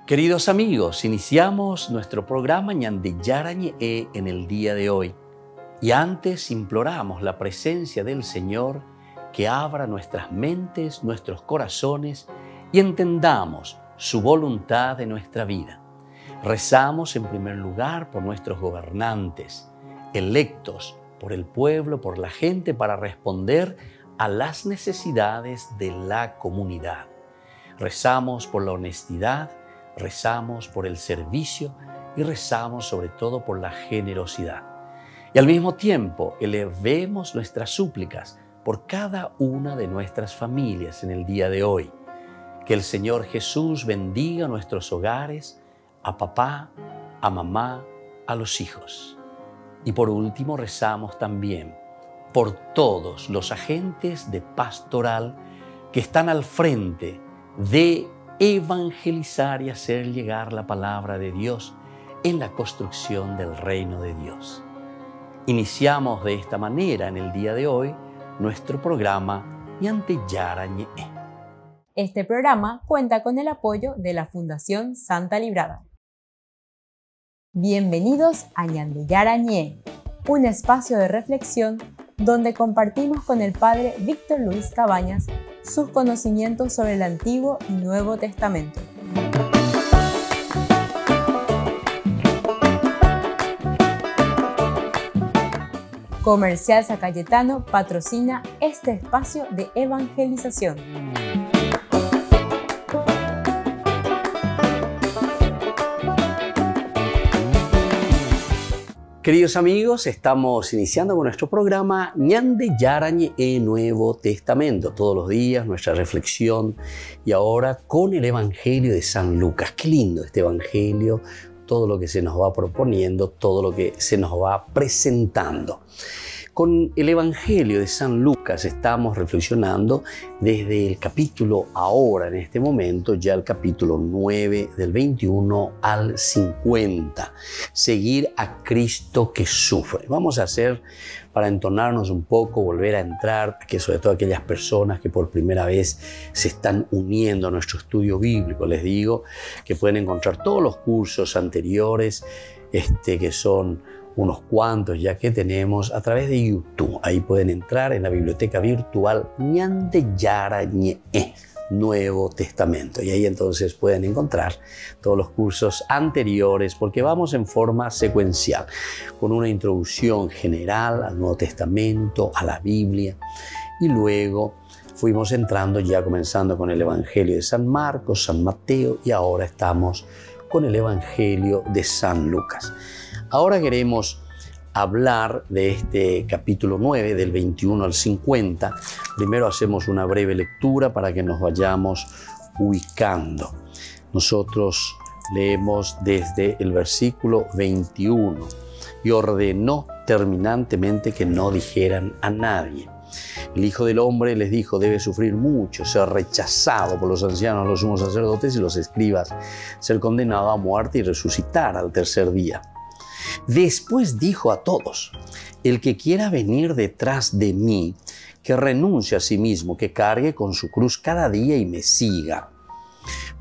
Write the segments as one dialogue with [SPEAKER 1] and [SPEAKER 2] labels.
[SPEAKER 1] Queridos amigos, iniciamos nuestro programa Ñande Yarañe en el día de hoy. Y antes imploramos la presencia del Señor que abra nuestras mentes, nuestros corazones y entendamos su voluntad en nuestra vida. Rezamos en primer lugar por nuestros gobernantes, electos por el pueblo, por la gente, para responder a las necesidades de la comunidad. Rezamos por la honestidad, rezamos por el servicio y rezamos sobre todo por la generosidad. Y al mismo tiempo elevemos nuestras súplicas por cada una de nuestras familias en el día de hoy. Que el Señor Jesús bendiga nuestros hogares, a papá, a mamá, a los hijos. Y por último rezamos también por todos los agentes de pastoral que están al frente de evangelizar y hacer llegar la palabra de Dios en la construcción del reino de Dios. Iniciamos de esta manera en el día de hoy nuestro programa Ñande Yarañe.
[SPEAKER 2] Este programa cuenta con el apoyo de la Fundación Santa Librada. Bienvenidos a Ñande Yarañe, un espacio de reflexión donde compartimos con el Padre Víctor Luis Cabañas sus conocimientos sobre el Antiguo y Nuevo Testamento. Comercial San Cayetano patrocina este espacio de evangelización.
[SPEAKER 1] Queridos amigos, estamos iniciando con nuestro programa Ñande Yarañe Nuevo Testamento. Todos los días nuestra reflexión y ahora con el Evangelio de San Lucas. Qué lindo este Evangelio, todo lo que se nos va proponiendo, todo lo que se nos va presentando. Con el Evangelio de San Lucas estamos reflexionando desde el capítulo ahora, en este momento, ya el capítulo 9 del 21 al 50. Seguir a Cristo que sufre. Vamos a hacer, para entonarnos un poco, volver a entrar, que sobre todo aquellas personas que por primera vez se están uniendo a nuestro estudio bíblico, les digo que pueden encontrar todos los cursos anteriores, que son unos cuantos ya que tenemos a través de YouTube. Ahí pueden entrar en la biblioteca virtual Ñande Yarañe Nuevo Testamento. Y ahí entonces pueden encontrar todos los cursos anteriores, porque vamos en forma secuencial, con una introducción general al Nuevo Testamento, a la Biblia, y luego fuimos entrando ya comenzando con el Evangelio de San Marcos, San Mateo, y ahora estamos con el Evangelio de San Lucas. Ahora queremos hablar de este capítulo 9, del 21 al 50. Primero hacemos una breve lectura para que nos vayamos ubicando. Nosotros leemos desde el versículo 21. Y ordenó terminantemente que no dijeran a nadie. El Hijo del Hombre, les dijo, debe sufrir mucho, ser rechazado por los ancianos, los sumos sacerdotes y los escribas, ser condenado a muerte y resucitar al tercer día. Después dijo a todos, el que quiera venir detrás de mí, que renuncie a sí mismo, que cargue con su cruz cada día y me siga.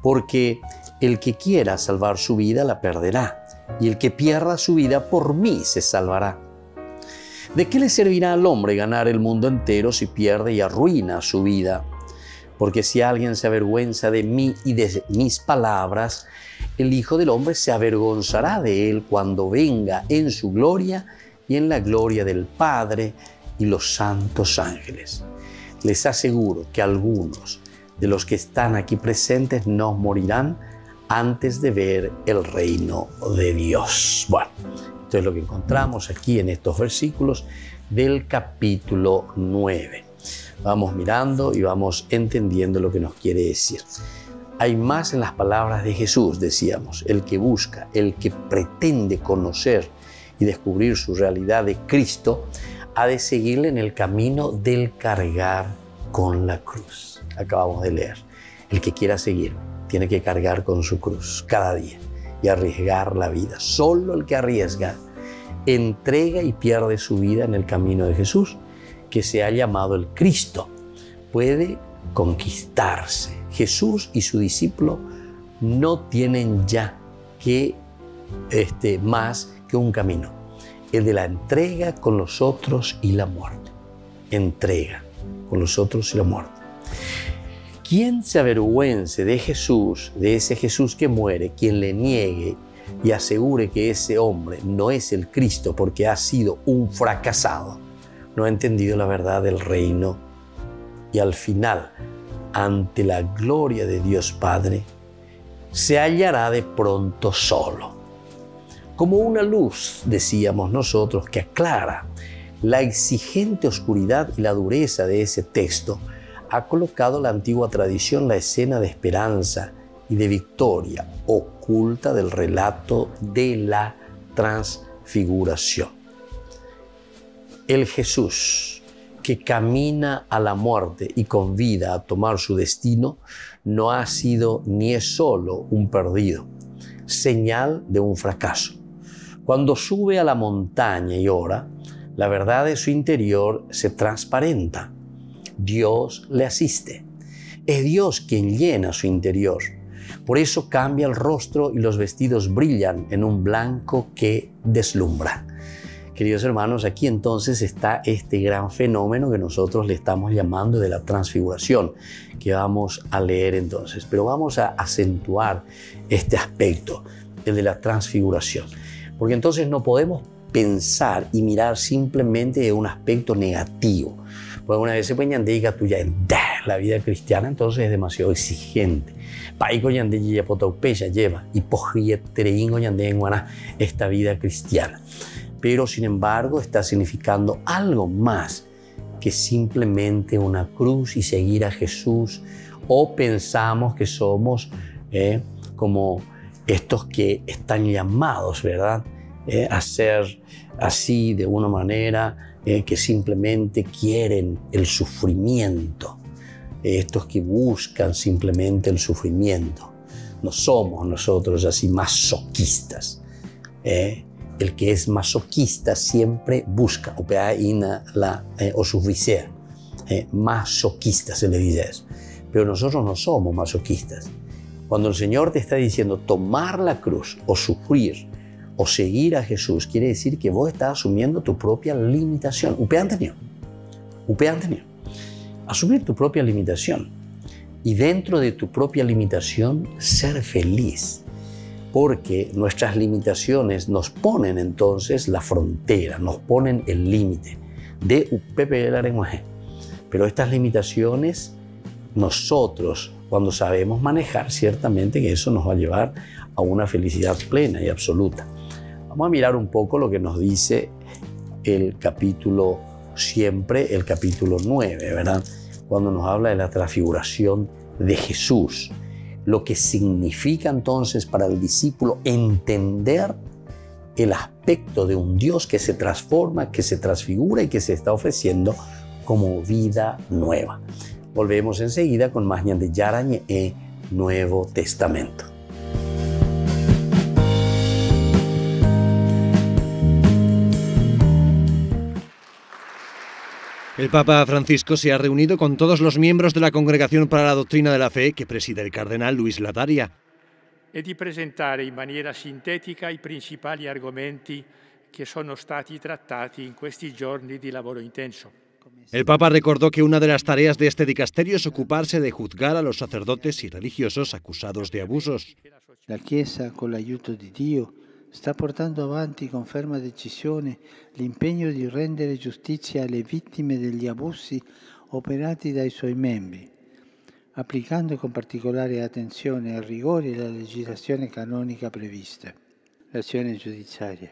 [SPEAKER 1] Porque el que quiera salvar su vida la perderá, y el que pierda su vida por mí se salvará. ¿De qué le servirá al hombre ganar el mundo entero si pierde y arruina su vida? Porque si alguien se avergüenza de mí y de mis palabras, el Hijo del Hombre se avergonzará de él cuando venga en su gloria y en la gloria del Padre y los santos ángeles. Les aseguro que algunos de los que están aquí presentes no morirán antes de ver el reino de Dios. Bueno, esto es lo que encontramos aquí en estos versículos del capítulo 9. Vamos mirando y vamos entendiendo lo que nos quiere decir. Hay más en las palabras de Jesús, decíamos. El que busca, el que pretende conocer y descubrir su realidad de Cristo, ha de seguirle en el camino del cargar con la cruz. Acabamos de leer. El que quiera seguir tiene que cargar con su cruz cada día y arriesgar la vida. Solo el que arriesga, entrega y pierde su vida en el camino de Jesús, que se ha llamado el Cristo, puede conquistarse. Jesús y su discípulo no tienen ya que más que un camino, el de la entrega con los otros y la muerte. Entrega con los otros y la muerte. Quien se avergüence de Jesús, de ese Jesús que muere, quien le niegue y asegure que ese hombre no es el Cristo porque ha sido un fracasado, no ha entendido la verdad del reino y al final, ante la gloria de Dios Padre, se hallará de pronto solo. Como una luz, decíamos nosotros, que aclara la exigente oscuridad y la dureza de ese texto, ha colocado la antigua tradición la escena de esperanza y de victoria oculta del relato de la transfiguración. El Jesús que camina a la muerte y convida a tomar su destino no ha sido ni es solo un perdido, señal de un fracaso. Cuando sube a la montaña y ora, la verdad de su interior se transparenta. Dios le asiste. Es Dios quien llena su interior. Por eso cambia el rostro y los vestidos brillan en un blanco que deslumbra. Queridos hermanos, aquí entonces está este gran fenómeno que nosotros le estamos llamando de la transfiguración, que vamos a leer entonces. Pero vamos a acentuar este aspecto, el de la transfiguración. Porque entonces no podemos pensar y mirar simplemente de un aspecto negativo. Porque una vez se puede diga tuya en la vida cristiana, entonces es demasiado exigente. Paiko yande ya potaupeya lleva y pojietreíngo yande en esta vida cristiana. Pero sin embargo está significando algo más que simplemente una cruz y seguir a Jesús, o pensamos que somos como estos que están llamados, ¿verdad? A ser así de una manera que simplemente quieren el sufrimiento, estos que buscan simplemente el sufrimiento. No somos nosotros así masoquistas. El que es masoquista siempre busca, o sufrisea, masoquista se le dice eso. Pero nosotros no somos masoquistas. Cuando el Señor te está diciendo tomar la cruz o sufrir o seguir a Jesús, quiere decir que vos estás asumiendo tu propia limitación. Asumir tu propia limitación. Y dentro de tu propia limitación, ser feliz. Porque nuestras limitaciones nos ponen entonces la frontera, nos ponen el límite de UPP. Pero estas limitaciones, nosotros, cuando sabemos manejar, ciertamente que eso nos va a llevar a una felicidad plena y absoluta. Vamos a mirar un poco lo que nos dice el capítulo 9, ¿verdad? Cuando nos habla de la transfiguración de Jesús. Lo que significa entonces para el discípulo entender el aspecto de un Dios que se transforma, que se transfigura y que se está ofreciendo como vida nueva. Volvemos enseguida con más Ñande Yarañe e Nuevo Testamento.
[SPEAKER 3] El Papa Francisco se ha reunido con todos los miembros de la Congregación para la Doctrina de la Fe que preside el cardenal Luis Ladaria.
[SPEAKER 4] E di presentare in maniera sintetica i principali argomenti che sono stati trattati in questi giorni di lavoro intenso.
[SPEAKER 3] El Papa recordó que una de las tareas de este dicasterio es ocuparse de juzgar a los sacerdotes y religiosos acusados de abusos.
[SPEAKER 5] La Chiesa, con l'aiuto di Dio, sta portando avanti con ferma decisione l'impegno di rendere giustizia alle vittime degli abusi operati dai suoi membri, applicando con particolare attenzione e rigore la legislazione canonica prevista. L'azione giudiziaria,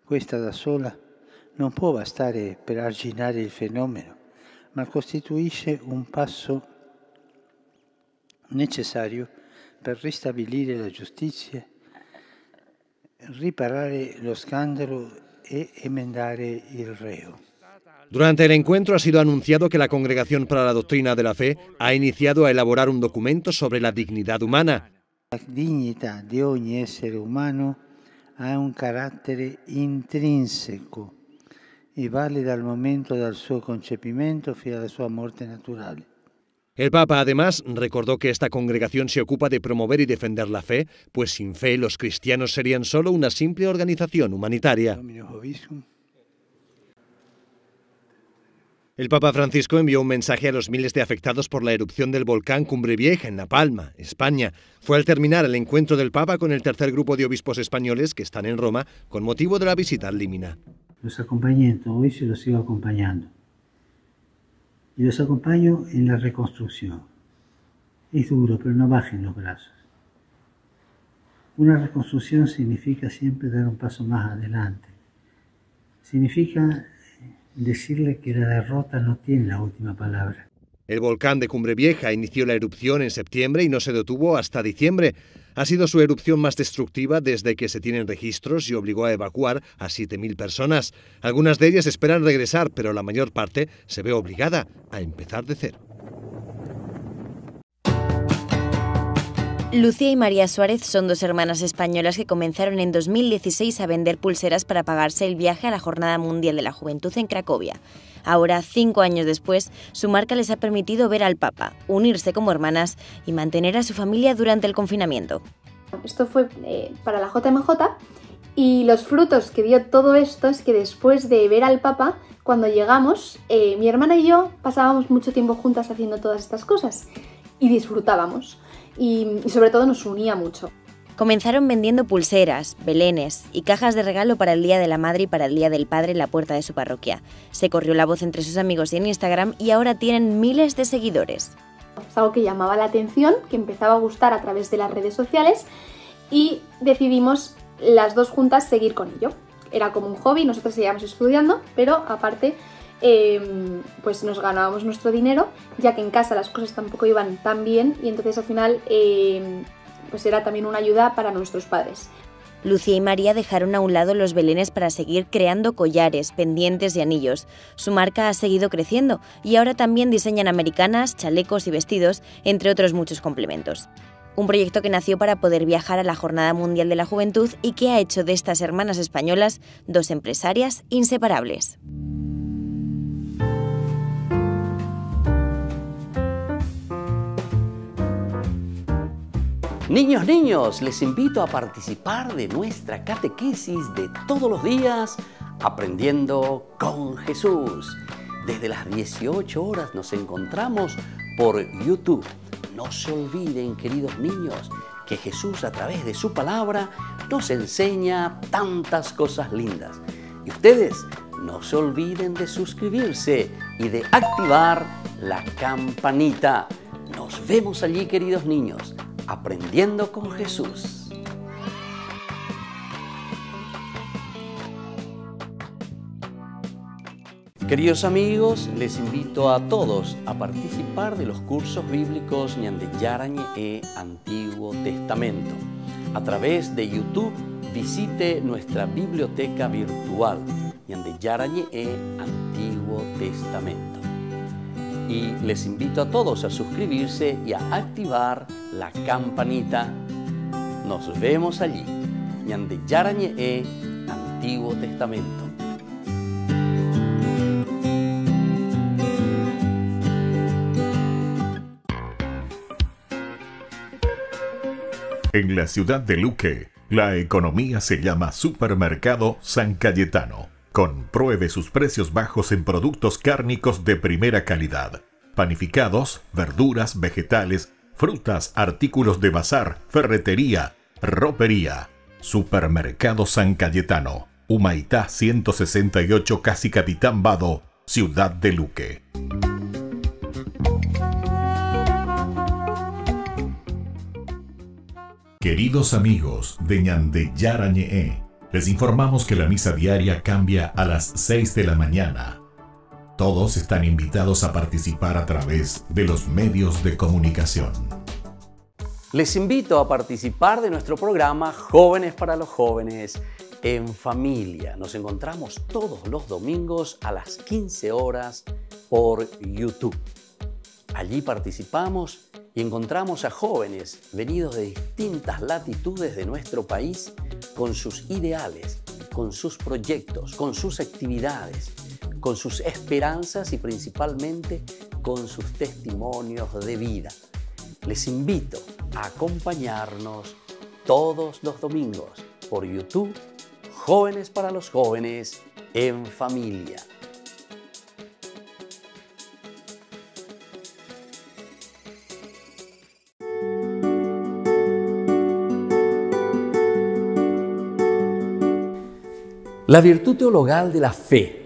[SPEAKER 5] questa da sola, non può bastare per arginare il fenomeno, ma costituisce un passo necessario per ristabilire la giustizia, riparare lo scandalo e emendare il reo.
[SPEAKER 3] Durante el encuentro ha sido anunciado que la Congregación para la Doctrina de la Fe ha iniciado a elaborar un documento sobre la dignidad humana.
[SPEAKER 5] La dignità di ogni essere umano ha un carattere intrinseco e vale dal momento del suo concepimento fino alla sua morte naturale.
[SPEAKER 3] El Papa, además, recordó que esta congregación se ocupa de promover y defender la fe, pues sin fe los cristianos serían solo una simple organización humanitaria. El Papa Francisco envió un mensaje a los miles de afectados por la erupción del volcán Cumbre Vieja en La Palma, España. Fue al terminar el encuentro del Papa con el tercer grupo de obispos españoles que están en Roma con motivo de la visita al Límina.
[SPEAKER 5] Los acompañé en todo eso y los sigo acompañando. Y los acompaño en la reconstrucción. Es duro, pero no bajen los brazos. Una reconstrucción significa siempre dar un paso más adelante. Significa decirle que la derrota no tiene la última palabra.
[SPEAKER 3] El volcán de Cumbre Vieja inició la erupción en septiembre y no se detuvo hasta diciembre. Ha sido su erupción más destructiva desde que se tienen registros y obligó a evacuar a 7.000 personas. Algunas de ellas esperan regresar, pero la mayor parte se ve obligada a empezar de cero.
[SPEAKER 6] Lucía y María Suárez son dos hermanas españolas que comenzaron en 2016 a vender pulseras para pagarse el viaje a la Jornada Mundial de la Juventud en Cracovia. Ahora, 5 años después, su marca les ha permitido ver al Papa, unirse como hermanas y mantener a su familia durante el confinamiento.
[SPEAKER 7] Esto fue para la JMJ y los frutos que dio todo esto es que después de ver al Papa, cuando llegamos, mi hermana y yo pasábamos mucho tiempo juntas haciendo todas estas cosas y disfrutábamos. Y sobre todo nos unía mucho.
[SPEAKER 6] Comenzaron vendiendo pulseras, belenes y cajas de regalo para el Día de la Madre y para el Día del Padre en la puerta de su parroquia. Se corrió la voz entre sus amigos y en Instagram y ahora tienen miles de seguidores.
[SPEAKER 7] Es algo que llamaba la atención, que empezaba a gustar a través de las redes sociales y decidimos las dos juntas seguir con ello. Era como un hobby, nosotros seguíamos estudiando, pero aparte pues nos ganábamos nuestro dinero, ya que en casa las cosas tampoco iban tan bien y entonces al final pues era también una ayuda para nuestros padres.
[SPEAKER 6] Lucía y María dejaron a un lado los belenes para seguir creando collares, pendientes y anillos. Su marca ha seguido creciendo y ahora también diseñan americanas, chalecos y vestidos, entre otros muchos complementos. Un proyecto que nació para poder viajar a la Jornada Mundial de la Juventud y que ha hecho de estas hermanas españolas dos empresarias inseparables.
[SPEAKER 1] Niños, les invito a participar de nuestra catequesis de todos los días, Aprendiendo con Jesús. Desde las 18 horas nos encontramos por YouTube. No se olviden, queridos niños, que Jesús a través de su palabra nos enseña tantas cosas lindas. Y ustedes no se olviden de suscribirse y de activar la campanita. Nos vemos allí, queridos niños. Aprendiendo con Jesús. Queridos amigos, les invito a todos a participar de los cursos bíblicos Ñande Yarañe e Antiguo Testamento. A través de YouTube visite nuestra biblioteca virtual Ñande Yarañe e Antiguo Testamento. Y les invito a todos a suscribirse y a activar la campanita. Nos vemos allí. Ñande Yarañe e Antiguo Testamento.
[SPEAKER 8] En la ciudad de Luque, la economía se llama Supermercado San Cayetano. Compruebe sus precios bajos en productos cárnicos de primera calidad. Panificados, verduras, vegetales, frutas, artículos de bazar, ferretería, ropería. Supermercado San Cayetano, Humaitá 168, Casi Capitán Vado, ciudad de Luque. Queridos amigos de Ñande Yarañe, les informamos que la misa diaria cambia a las 6 de la mañana. Todos están invitados a participar a través de los medios de comunicación.
[SPEAKER 1] Les invito a participar de nuestro programa Jóvenes para los Jóvenes en Familia. Nos encontramos todos los domingos a las 15 horas por YouTube. Allí participamos y encontramos a jóvenes venidos de distintas latitudes de nuestro país con sus ideales, con sus proyectos, con sus actividades, con sus esperanzas y principalmente con sus testimonios de vida. Les invito a acompañarnos todos los domingos por YouTube, Jóvenes para los Jóvenes en Familia. La virtud teologal de la fe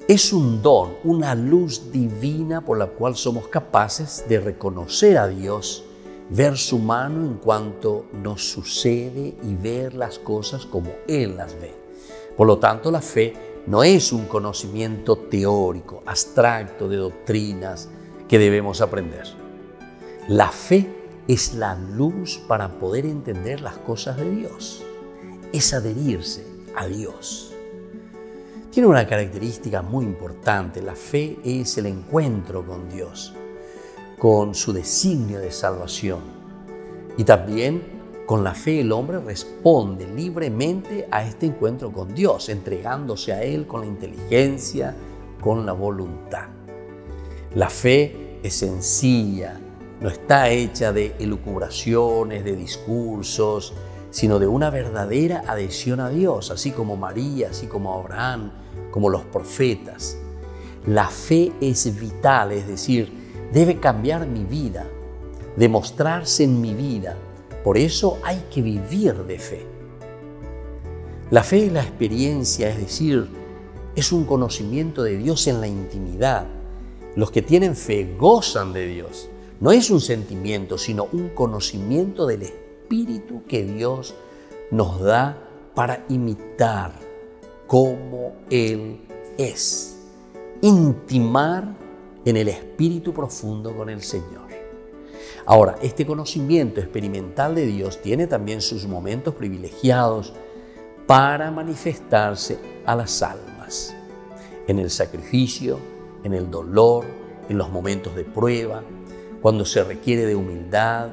[SPEAKER 1] es un don, una luz divina por la cual somos capaces de reconocer a Dios, ver su mano en cuanto nos sucede y ver las cosas como Él las ve. Por lo tanto, la fe no es un conocimiento teórico, abstracto de doctrinas que debemos aprender. La fe es la luz para poder entender las cosas de Dios, es adherirse a Dios. Tiene una característica muy importante. La fe es el encuentro con Dios, con su designio de salvación. Y también con la fe el hombre responde libremente a este encuentro con Dios, entregándose a Él con la inteligencia, con la voluntad. La fe es sencilla, no está hecha de elucubraciones, de discursos, sino de una verdadera adhesión a Dios, así como María, así como Abraham, como los profetas. La fe es vital, es decir, debe cambiar mi vida, demostrarse en mi vida. Por eso hay que vivir de fe. La fe es la experiencia, es decir, es un conocimiento de Dios en la intimidad. Los que tienen fe gozan de Dios. No es un sentimiento, sino un conocimiento del Espíritu que Dios nos da para imitar como Él es. Intimar en el Espíritu profundo con el Señor. Ahora, este conocimiento experimental de Dios tiene también sus momentos privilegiados para manifestarse a las almas. En el sacrificio, en el dolor, en los momentos de prueba, cuando se requiere de humildad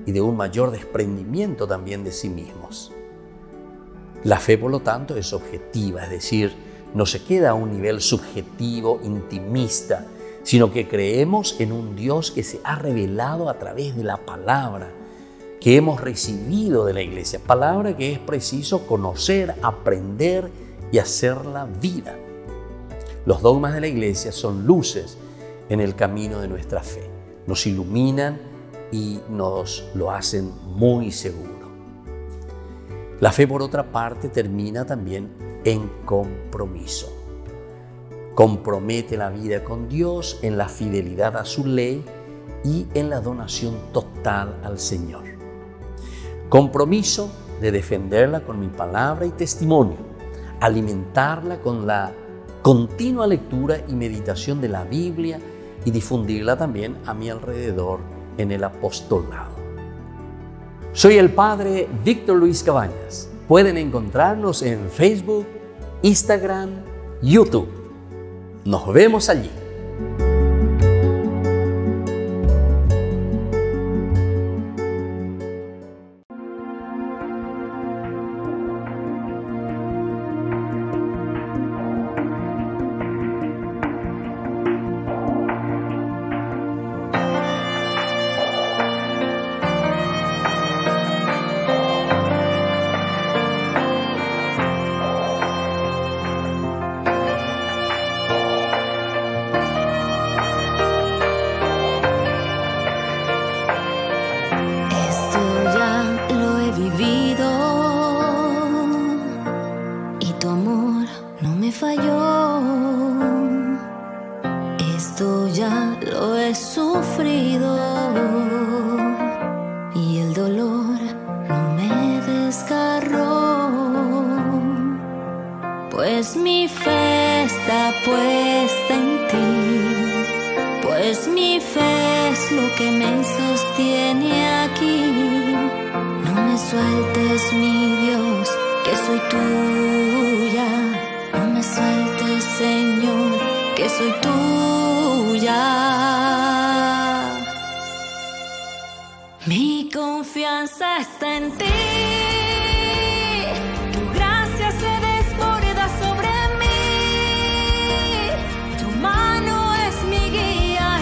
[SPEAKER 1] y de un mayor desprendimiento también de sí mismos. La fe, por lo tanto, es objetiva, es decir, no se queda a un nivel subjetivo, intimista, sino que creemos en un Dios que se ha revelado a través de la palabra que hemos recibido de la Iglesia, palabra que es preciso conocer, aprender y hacerla vida. Los dogmas de la Iglesia son luces en el camino de nuestra fe, nos iluminan y nos lo hacen muy seguro. La fe, por otra parte, termina también en compromiso. Compromete la vida con Dios en la fidelidad a su ley y en la donación total al Señor. Compromiso de defenderla con mi palabra y testimonio, alimentarla con la continua lectura y meditación de la Biblia y difundirla también a mi alrededor en el apostolado. Soy el Padre Víctor Luis Cabañas. Pueden encontrarnos en Facebook, Instagram, YouTube. Nos vemos allí.
[SPEAKER 9] Esto ya lo he sufrido y el dolor no me desgarró, pues mi fe está puesta en ti, pues mi fe es lo que me sostiene aquí. No me sueltes, mi Dios, que soy tuya, no me sueltes, Señor, que soy tuya. Mi confianza está en ti, tu gracia se desborda sobre mí, tu mano es mi guía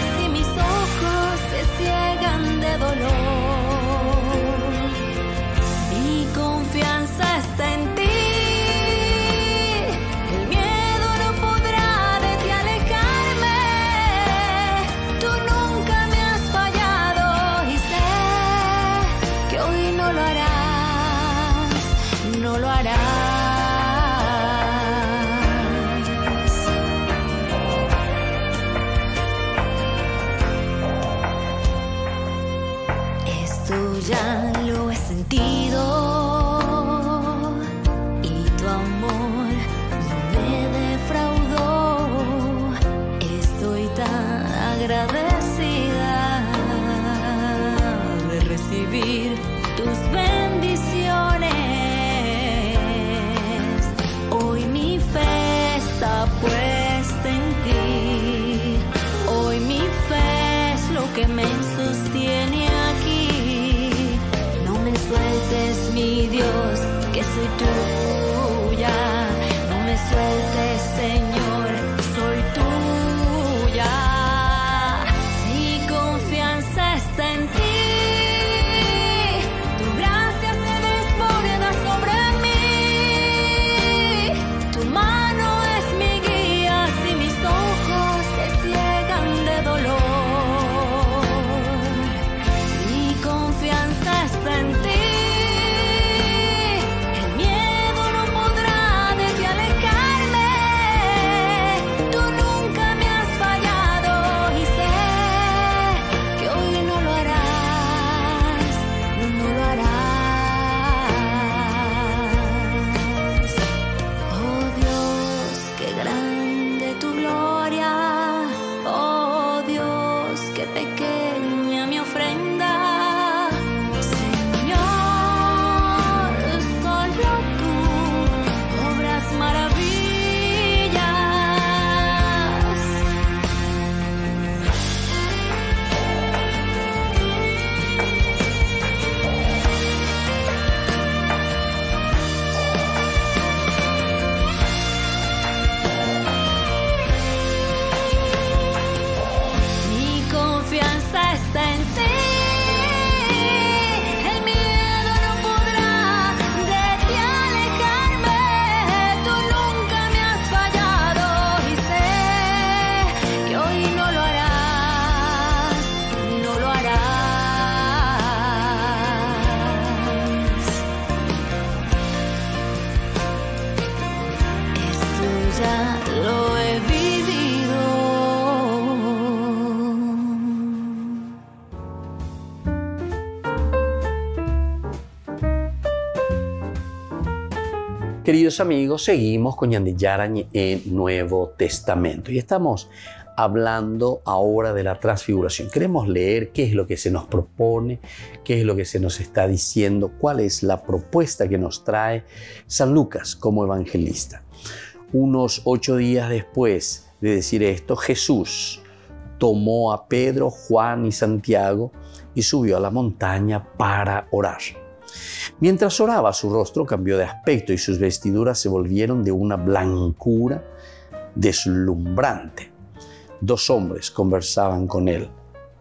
[SPEAKER 9] agradecida de recibir tus bendiciones. Hoy mi fe está puesta en ti. Hoy mi fe es lo que me sostiene aquí. No me sueltes, mi Dios, que soy tuya. No me sueltes, Señor, soy tuya. Mi confianza está en ti. Tu gracia se desborda sobre mí. Tu mano es mi guía si mis ojos se ciegan de dolor. Mi confianza está en ti. Pequeña mi ofrenda, Señor, solo tú obras maravillas. Mi confianza está en ti. El miedo no podrá de ti alejarme. Tú nunca me has fallado y sé que hoy no lo harás, no lo harás. Esto ya lo he vivido.
[SPEAKER 1] Queridos amigos, seguimos con Ñande Yarañe en Nuevo Testamento y estamos hablando ahora de la transfiguración. Queremos leer qué es lo que se nos propone, qué es lo que se nos está diciendo, cuál es la propuesta que nos trae San Lucas como evangelista. Unos 8 días después de decir esto, Jesús tomó a Pedro, Juan y Santiago y subió a la montaña para orar. Mientras oraba, su rostro cambió de aspecto y sus vestiduras se volvieron de una blancura deslumbrante. 2 hombres conversaban con él.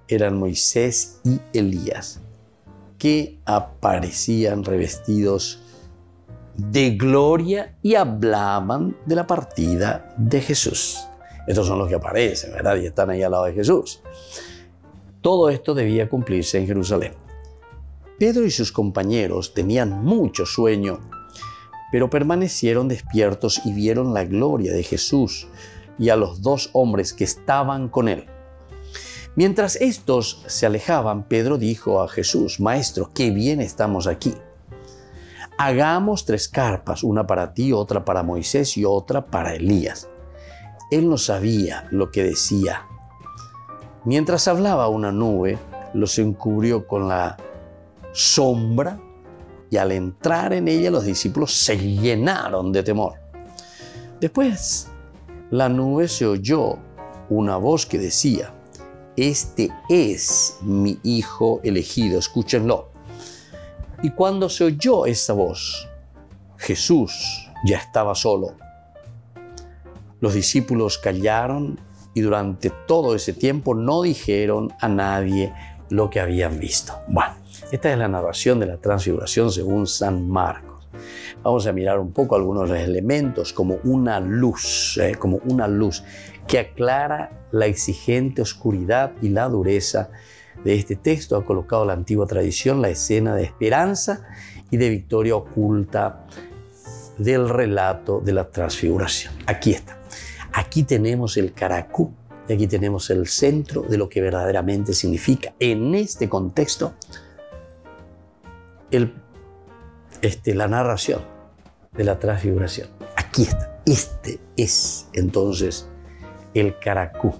[SPEAKER 1] Eran Moisés y Elías, que aparecían revestidos de gloria y hablaban de la partida de Jesús. Estos son los que aparecen, ¿verdad? Y están ahí al lado de Jesús. Todo esto debía cumplirse en Jerusalén. Pedro y sus compañeros tenían mucho sueño, pero permanecieron despiertos y vieron la gloria de Jesús y a los 2 hombres que estaban con él. Mientras estos se alejaban, Pedro dijo a Jesús: Maestro, qué bien estamos aquí. Hagamos 3 carpas, una para ti, otra para Moisés y otra para Elías. Él no sabía lo que decía. Mientras hablaba, una nube los encubrió con la sombra y al entrar en ella los discípulos se llenaron de temor. Después, la nube se oyó una voz que decía: Este es mi Hijo elegido, escúchenlo. Y cuando se oyó esa voz, Jesús ya estaba solo. Los discípulos callaron y durante todo ese tiempo no dijeron a nadie lo que habían visto. Bueno, esta es la narración de la transfiguración según San Marcos. Vamos a mirar un poco algunos de los elementos como una luz que aclara la exigente oscuridad y la dureza de este texto. Ha colocado la antigua tradición la escena de esperanza y de victoria oculta del relato de la transfiguración. Aquí está. Aquí tenemos el caracú y aquí tenemos el centro de lo que verdaderamente significa en este contexto la narración de la transfiguración. Aquí está. Este es entonces el caracú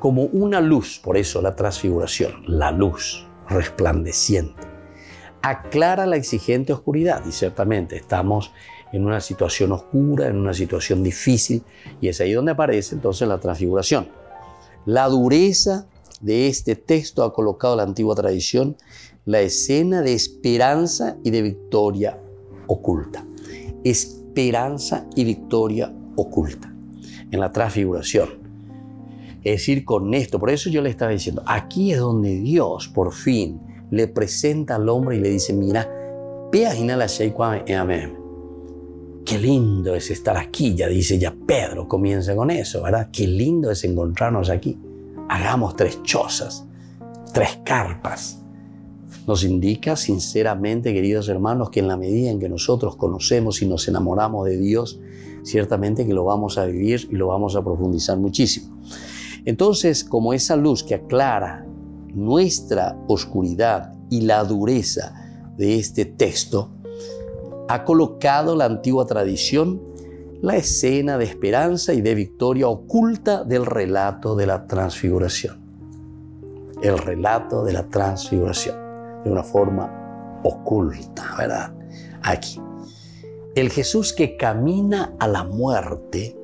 [SPEAKER 1] como una luz, por eso la transfiguración, la luz resplandeciente, aclara la exigente oscuridad. Y ciertamente estamos en una situación oscura, en una situación difícil, y es ahí donde aparece entonces la transfiguración. La dureza de este texto ha colocado la antigua tradición la escena de esperanza y de victoria oculta. Esperanza y victoria oculta en la transfiguración. Es decir, con esto, por eso yo le estaba diciendo, aquí es donde Dios por fin le presenta al hombre y le dice, mira, qué lindo es estar aquí, ya dice, ya Pedro comienza con eso, ¿verdad? Qué lindo es encontrarnos aquí. Hagamos 3 chozas, 3 carpas. Nos indica sinceramente, queridos hermanos, que en la medida en que nosotros conocemos y nos enamoramos de Dios, ciertamente que lo vamos a vivir y lo vamos a profundizar muchísimo. Entonces, como esa luz que aclara nuestra oscuridad y la dureza de este texto, ha colocado la antigua tradición la escena de esperanza y de victoria oculta del relato de la transfiguración. El relato de la transfiguración, de una forma oculta, ¿verdad? Aquí. El Jesús que camina a la muerte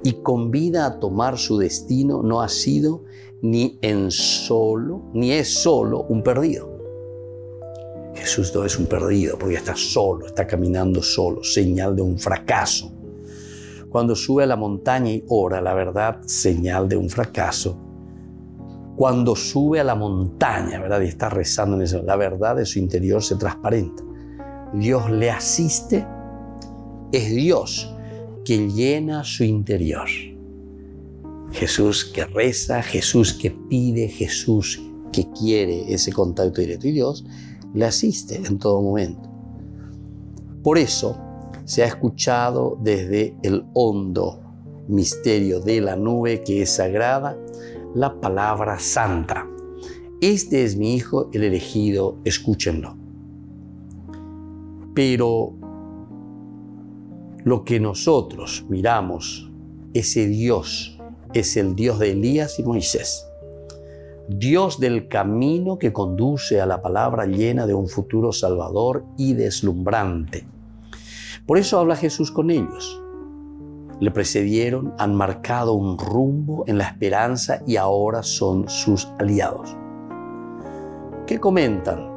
[SPEAKER 1] y convida a tomar su destino no ha sido ni es solo un perdido. Jesús no es un perdido porque está solo, está caminando solo, señal de un fracaso. Cuando sube a la montaña y ora, la verdad, señal de un fracaso. Cuando sube a la montaña, ¿verdad? Y está rezando en eso, la verdad de su interior se transparenta. Dios le asiste, es Dios quien llena su interior. Jesús que reza, Jesús que pide, Jesús que quiere ese contacto directo y Dios le asiste en todo momento. Por eso se ha escuchado desde el hondo misterio de la nube que es sagrada la palabra santa. Este es mi Hijo, el elegido, escúchenlo. Pero lo que nosotros miramos, ese Dios, es el Dios de Elías y Moisés. Dios del camino que conduce a la palabra llena de un futuro salvador y deslumbrante. Por eso habla Jesús con ellos. Le precedieron, han marcado un rumbo en la esperanza y ahora son sus aliados. ¿Qué comentan?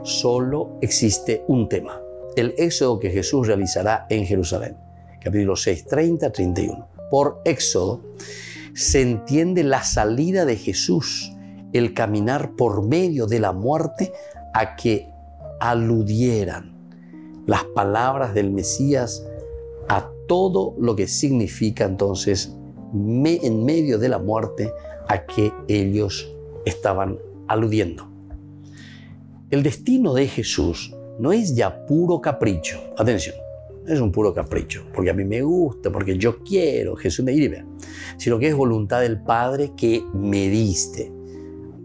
[SPEAKER 1] Solo existe un tema, el éxodo que Jesús realizará en Jerusalén. Capítulo 6, 30-31. Por éxodo se entiende la salida de Jesús, el caminar por medio de la muerte a que aludieran las palabras del Mesías a todo lo que significa entonces en medio de la muerte a que ellos estaban aludiendo. El destino de Jesús no es ya puro capricho. Atención, no es un puro capricho, porque a mí me gusta, porque yo quiero, Jesús me dice, sino que es voluntad del Padre que me diste.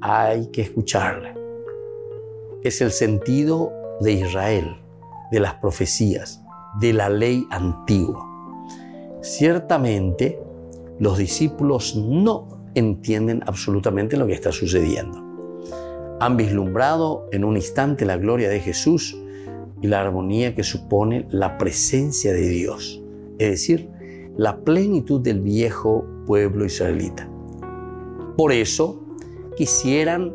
[SPEAKER 1] Hay que escucharle. Es el sentido de Israel, de las profecías, de la ley antigua. Ciertamente, los discípulos no entienden absolutamente lo que está sucediendo. Han vislumbrado en un instante la gloria de Jesús y la armonía que supone la presencia de Dios, es decir, la plenitud del viejo pueblo israelita. Por eso, quisieran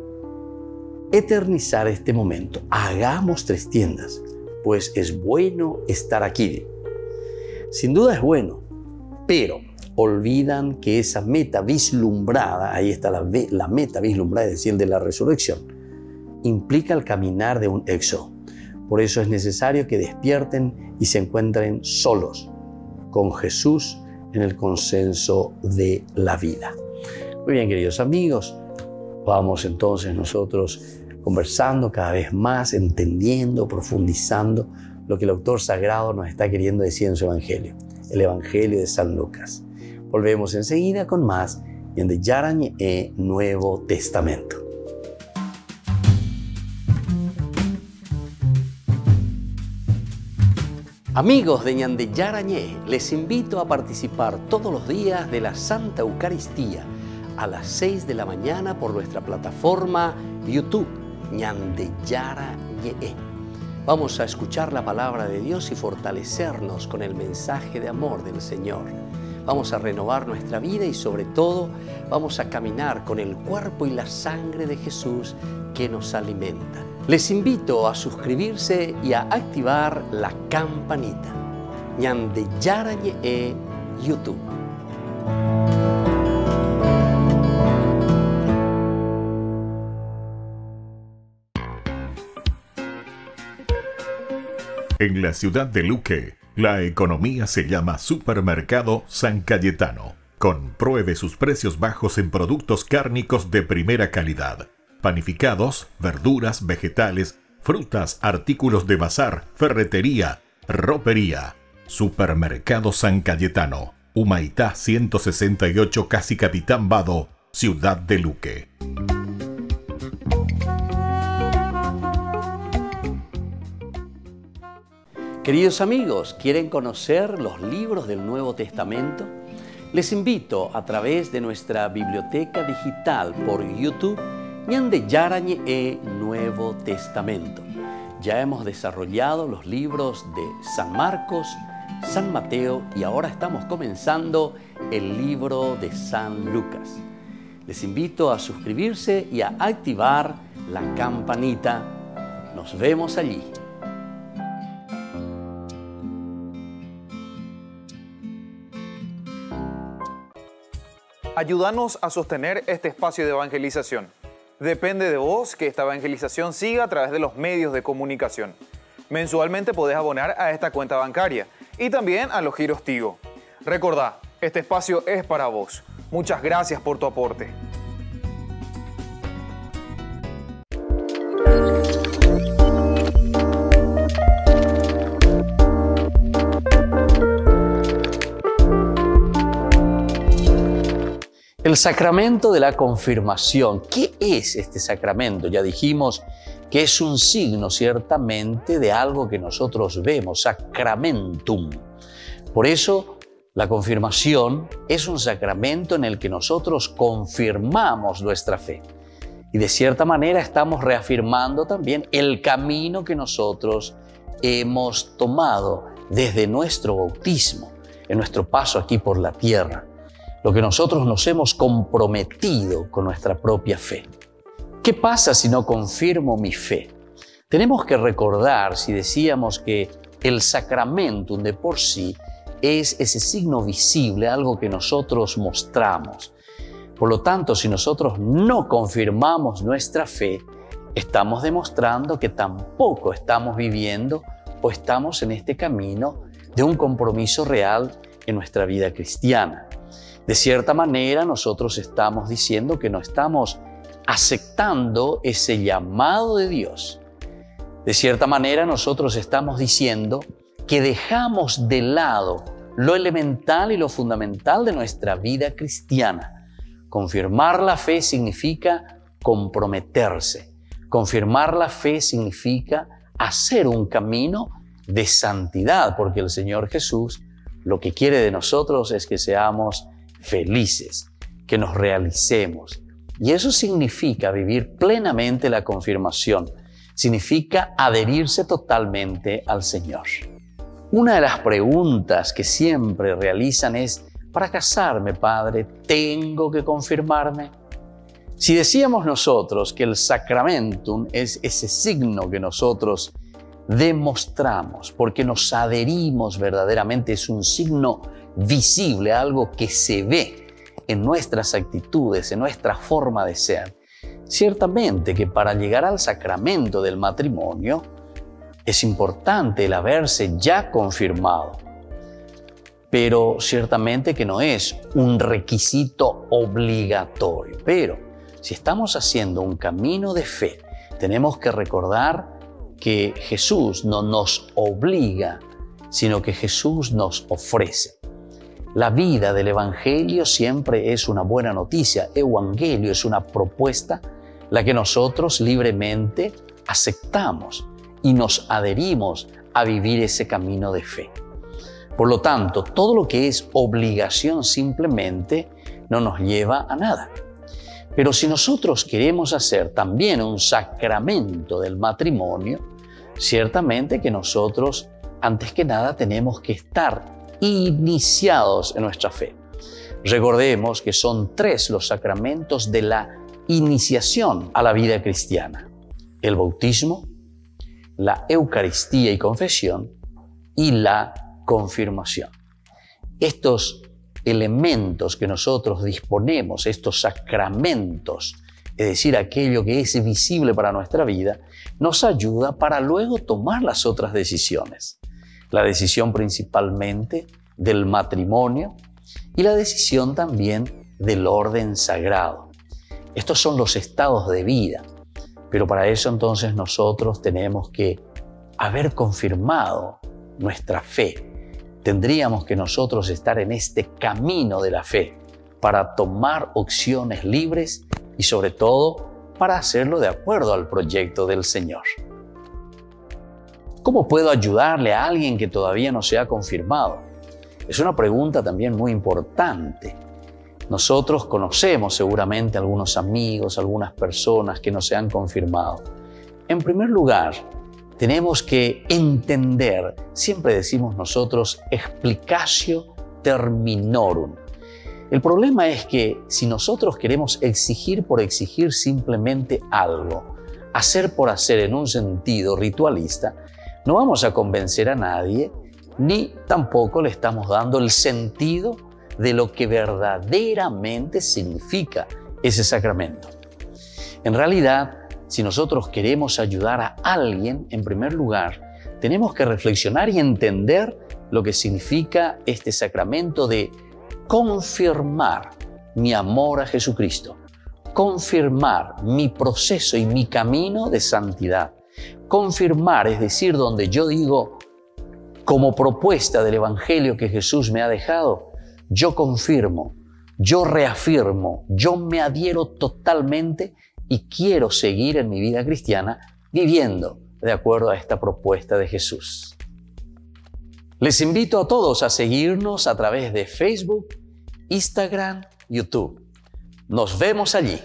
[SPEAKER 1] eternizar este momento. Hagamos 3 tiendas, pues es bueno estar aquí. Sin duda es bueno, pero olvidan que esa meta vislumbrada, ahí está la meta vislumbrada, es decir, de la resurrección, implica el caminar de un éxodo. Por eso es necesario que despierten y se encuentren solos con Jesús en el consenso de la vida. Muy bien, queridos amigos, vamos entonces nosotros conversando cada vez más, entendiendo, profundizando lo que el autor sagrado nos está queriendo decir en su Evangelio, el Evangelio de San Lucas. Volvemos enseguida con más Ñande Yarañe Nuevo Testamento. Amigos de Ñande Yarañe, les invito a participar todos los días de la Santa Eucaristía a las 6 de la mañana por nuestra plataforma YouTube, Ñande Yarañe. Vamos a escuchar la palabra de Dios y fortalecernos con el mensaje de amor del Señor. Vamos a renovar nuestra vida y sobre todo vamos a caminar con el cuerpo y la sangre de Jesús que nos alimenta. Les invito a suscribirse y a activar la campanita. Ñande Yarañe YouTube.
[SPEAKER 8] En la ciudad de Luque, la economía se llama Supermercado San Cayetano. Compruebe sus precios bajos en productos cárnicos de primera calidad. Panificados, verduras, vegetales, frutas, artículos de bazar, ferretería, ropería. Supermercado San Cayetano, Humaitá 168, Casi Capitán Vado, ciudad de Luque.
[SPEAKER 1] Queridos amigos, ¿quieren conocer los libros del Nuevo Testamento? Les invito a través de nuestra biblioteca digital por YouTube, Ñande Yarañe Nuevo Testamento. Ya hemos desarrollado los libros de San Marcos, San Mateo y ahora estamos comenzando el libro de San Lucas. Les invito a suscribirse y a activar la campanita. Nos vemos allí.
[SPEAKER 10] Ayúdanos a sostener este espacio de evangelización. Depende de vos que esta evangelización siga a través de los medios de comunicación. Mensualmente podés abonar a esta cuenta bancaria y también a los giros Tigo. Recordá, este espacio es para vos. Muchas gracias por tu aporte.
[SPEAKER 1] El sacramento de la confirmación. ¿Qué es este sacramento? Ya dijimos que es un signo ciertamente de algo que nosotros vemos, sacramentum. Por eso, la confirmación es un sacramento en el que nosotros confirmamos nuestra fe. Y de cierta manera estamos reafirmando también el camino que nosotros hemos tomado desde nuestro bautismo, en nuestro paso aquí por la tierra. Lo que nosotros nos hemos comprometido con nuestra propia fe. ¿Qué pasa si no confirmo mi fe? Tenemos que recordar, si decíamos que el sacramentum de por sí es ese signo visible, algo que nosotros mostramos. Por lo tanto, si nosotros no confirmamos nuestra fe, estamos demostrando que tampoco estamos viviendo o estamos en este camino de un compromiso real en nuestra vida cristiana. De cierta manera, nosotros estamos diciendo que no estamos aceptando ese llamado de Dios. De cierta manera, nosotros estamos diciendo que dejamos de lado lo elemental y lo fundamental de nuestra vida cristiana. Confirmar la fe significa comprometerse. Confirmar la fe significa hacer un camino de santidad, porque el Señor Jesús lo que quiere de nosotros es que seamos felices, que nos realicemos. Y eso significa vivir plenamente la confirmación. Significa adherirse totalmente al Señor. Una de las preguntas que siempre realizan es: para casarme, Padre, ¿tengo que confirmarme? Si decíamos nosotros que el sacramentum es ese signo que nosotros demostramos porque nos adherimos verdaderamente, es un signo visible, algo que se ve en nuestras actitudes, en nuestra forma de ser. Ciertamente que para llegar al sacramento del matrimonio es importante el haberse ya confirmado, pero ciertamente que no es un requisito obligatorio. Pero si estamos haciendo un camino de fe, tenemos que recordar que Jesús no nos obliga, sino que Jesús nos ofrece. La vida del Evangelio siempre es una buena noticia. Evangelio es una propuesta, la que nosotros libremente aceptamos y nos adherimos a vivir ese camino de fe. Por lo tanto, todo lo que es obligación simplemente no nos lleva a nada. Pero si nosotros queremos hacer también un sacramento del matrimonio, ciertamente que nosotros, antes que nada, tenemos que estar iniciados en nuestra fe. Recordemos que son 3 los sacramentos de la iniciación a la vida cristiana: el bautismo, la Eucaristía y confesión y la confirmación. Estos elementos que nosotros disponemos, estos sacramentos, es decir, aquello que es visible para nuestra vida, nos ayuda para luego tomar las otras decisiones. La decisión principalmente del matrimonio y la decisión también del orden sagrado. Estos son los estados de vida, pero para eso entonces nosotros tenemos que haber confirmado nuestra fe. Tendríamos que nosotros estar en este camino de la fe para tomar opciones libres y sobre todo para hacerlo de acuerdo al proyecto del Señor. ¿Cómo puedo ayudarle a alguien que todavía no se ha confirmado? Es una pregunta también muy importante. Nosotros conocemos seguramente algunos amigos, algunas personas que no se han confirmado. En primer lugar, tenemos que entender, siempre decimos nosotros, explicatio terminorum. El problema es que si nosotros queremos exigir por exigir simplemente algo, hacer por hacer en un sentido ritualista, no vamos a convencer a nadie, ni tampoco le estamos dando el sentido de lo que verdaderamente significa ese sacramento. En realidad, si nosotros queremos ayudar a alguien, en primer lugar, tenemos que reflexionar y entender lo que significa este sacramento de confirmar mi amor a Jesucristo, confirmar mi proceso y mi camino de santidad. Confirmar, es decir, donde yo digo, como propuesta del Evangelio que Jesús me ha dejado, yo confirmo, yo reafirmo, yo me adhiero totalmente y quiero seguir en mi vida cristiana viviendo de acuerdo a esta propuesta de Jesús. Les invito a todos a seguirnos a través de Facebook, Instagram, YouTube. Nos vemos allí.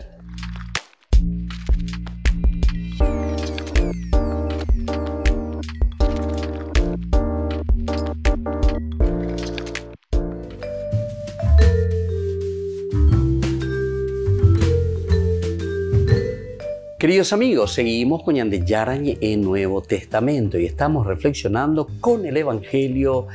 [SPEAKER 1] Queridos amigos, seguimos con Ñande Yarañe en Nuevo Testamento y estamos reflexionando con el Evangelio